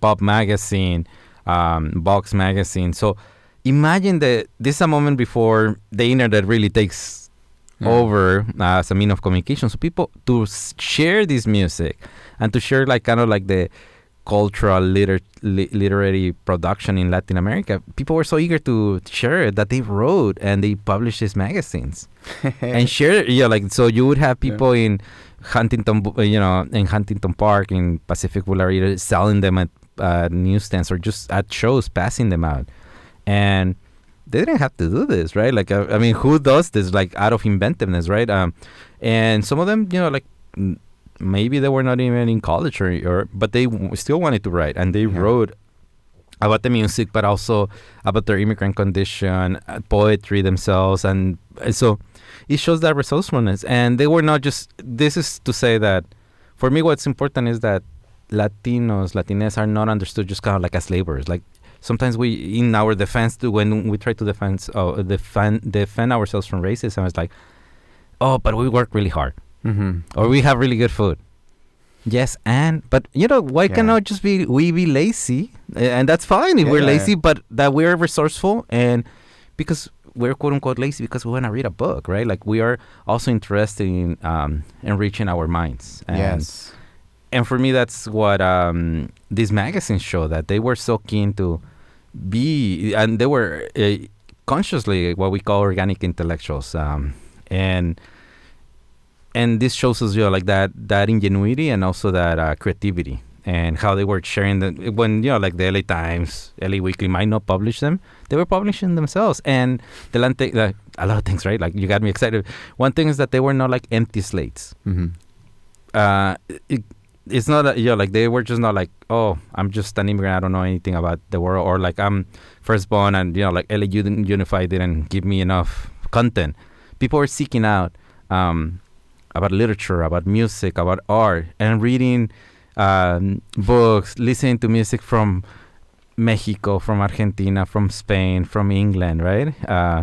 Pop Magazine, Vox Magazine. So imagine that this is a moment before the internet really takes over as a means of communication. So people, to share this music and to share like kind of like the cultural literary production in Latin America, people were so eager to share it that they wrote and they published these magazines and share it. Like, so you would have people in Huntington, in Huntington Park, in Pacific Boulevard, selling them at newsstands or just at shows, passing them out. And they didn't have to do this, right? Like, I mean, who does this, like, out of inventiveness, right? And some of them, like, maybe they were not even in college but they still wanted to write, and they wrote about the music, but also about their immigrant condition, poetry themselves, and so it shows that resourcefulness. And they were not just. This is to say that, for me, what's important is that Latinos, Latinas are not understood just kind of like as laborers. Like, sometimes we, in our defense, when we try to defend ourselves from racism, it's like, oh, but we work really hard, or we have really good food. Yes, but why cannot just we be lazy, and that's fine if we're lazy, but that we're resourceful, and because we're quote unquote lazy because we want to read a book, right? Like, we are also interested in enriching our minds. And for me, that's what these magazines show, that they were so keen to be, and they were consciously what we call organic intellectuals, and this shows us, like, that ingenuity and also that creativity, and how they were sharing when, like the LA Times, LA Weekly might not publish them, they were publishing themselves. And a lot of things, right? Like, you got me excited. One thing is that they were not like empty slates. It's not like they were just not like, oh, I'm just an immigrant, I don't know anything about the world, or like I'm firstborn and like LA Unified didn't give me enough content. People were seeking out about literature, about music, about art, and reading books, listening to music from Mexico, from Argentina, from Spain, from England, right?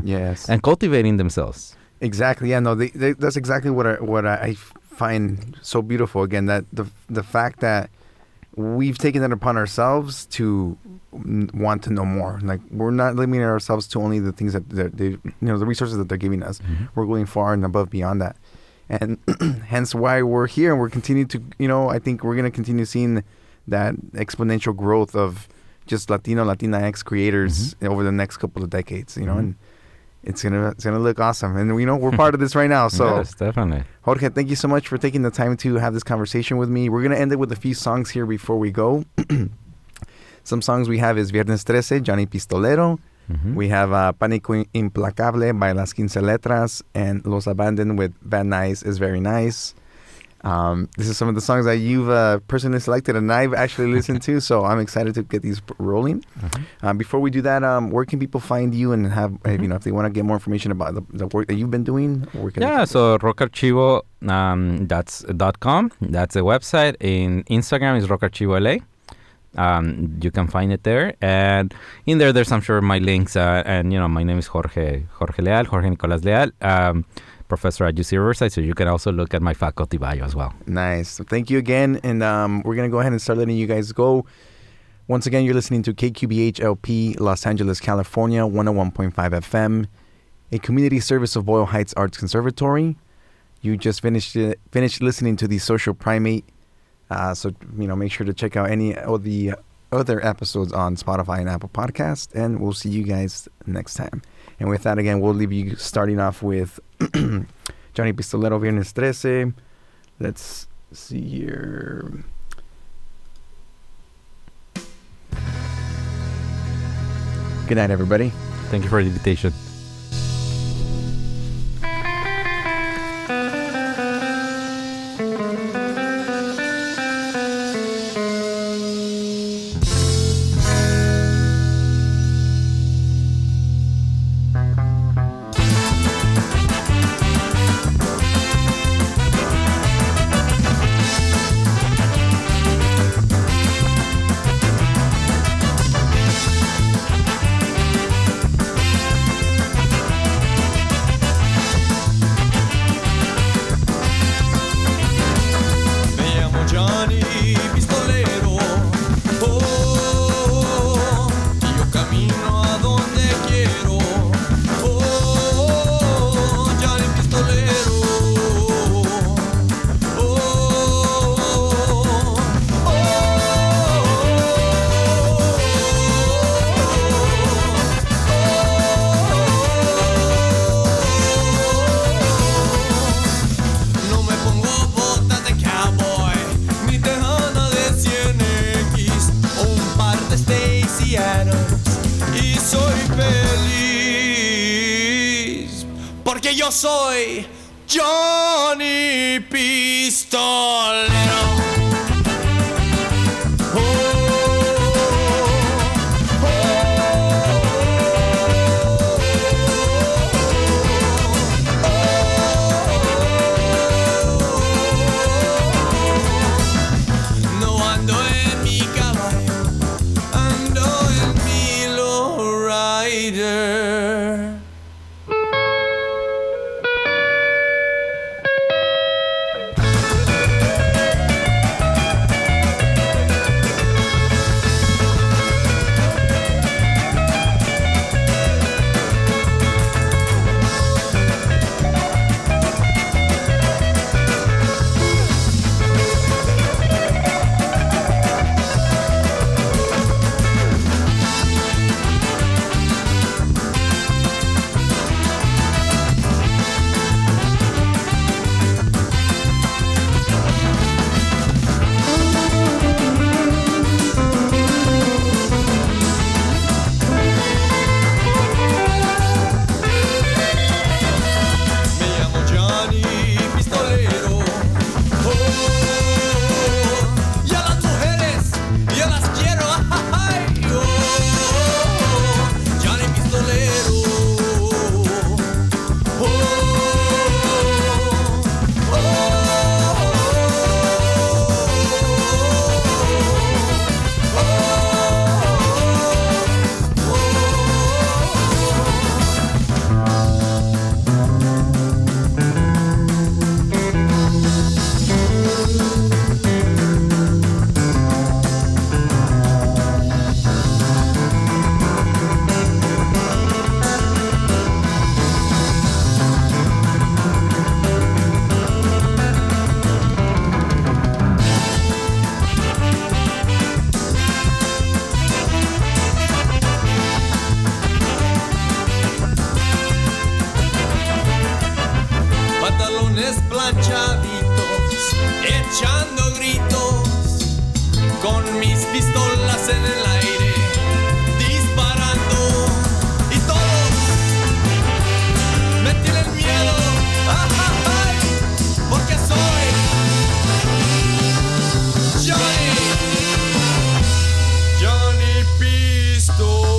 Yes. And cultivating themselves. Exactly. Yeah. No. That's exactly what I find so beautiful. Again, that the fact that we've taken it upon ourselves to want to know more. Like, we're not limiting ourselves to only the things that they, the resources that they're giving us. We're going far and above beyond that. And hence why we're here, and we're continuing to, I think we're going to continue seeing that exponential growth of just Latino, Latinx creators over the next couple of decades, and it's gonna look awesome. And we're part of this right now. So yes, definitely. Jorge, thank you so much for taking the time to have this conversation with me. We're gonna end it with a few songs here before we go. Some songs we have is Viernes 13, Johnny Pistolero. We have Pánico Implacable by Las Quince Letras, and Los Abandoned with Van Nuys is Very Nice. This is some of the songs that you've personally selected and I've actually listened to, so I'm excited to get these rolling. Before we do that, where can people find you and have, if they want to get more information about the work that you've been doing? So Rock Archivo, that's .com. That's the website. In Instagram is Rock Archivo LA. You can find it there, and in there's I'm sure my links, and my name is Jorge Leal, Jorge Nicolas Leal, professor at UC Riverside, so you can also look at my faculty bio as well. Nice. So thank you again, and we're gonna go ahead and start letting you guys go. Once again, you're listening to KQBH LP, Los Angeles, California, 101.5 FM, a community service of Boyle Heights Arts Conservatory. You just finished listening to the Social Primate. So make sure to check out any of the other episodes on Spotify and Apple Podcasts, and we'll see you guys next time. And with that, again, we'll leave you starting off with Johnny Pistolero, Viernes 13. Let's see here. Good night, everybody. Thank you for the invitation. Yo soy Johnny Pistolero. Echando gritos con mis pistolas en el aire, disparando y todos me tienen miedo, ay, porque soy Johnny Pistolero.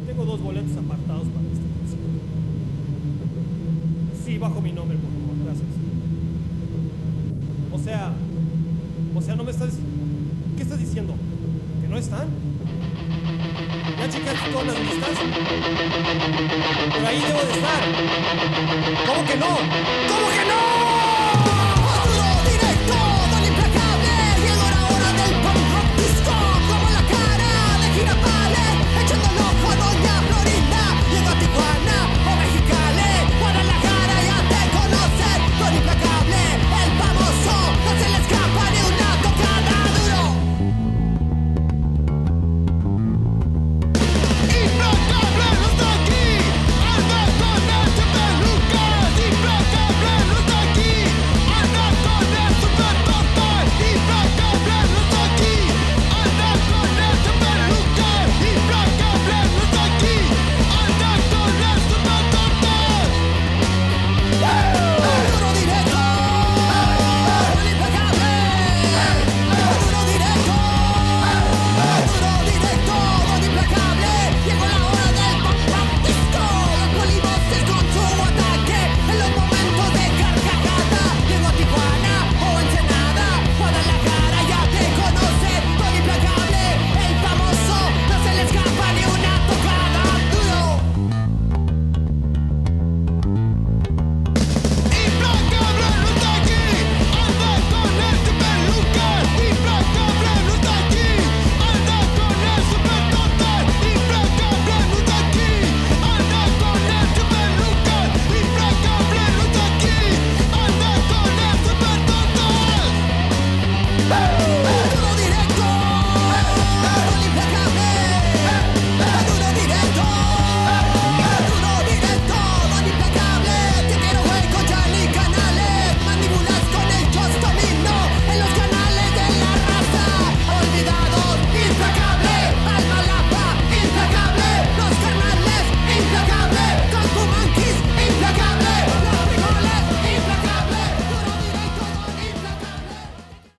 Tengo 2 boletos apartados para este concierto. Sí, bajo mi nombre, por favor, gracias. O sea, no me estás... ¿Qué estás diciendo? ¿Que no están? ¿Ya checaste todas las listas? Por ahí debo de estar. ¿Cómo que no? ¿Cómo que no?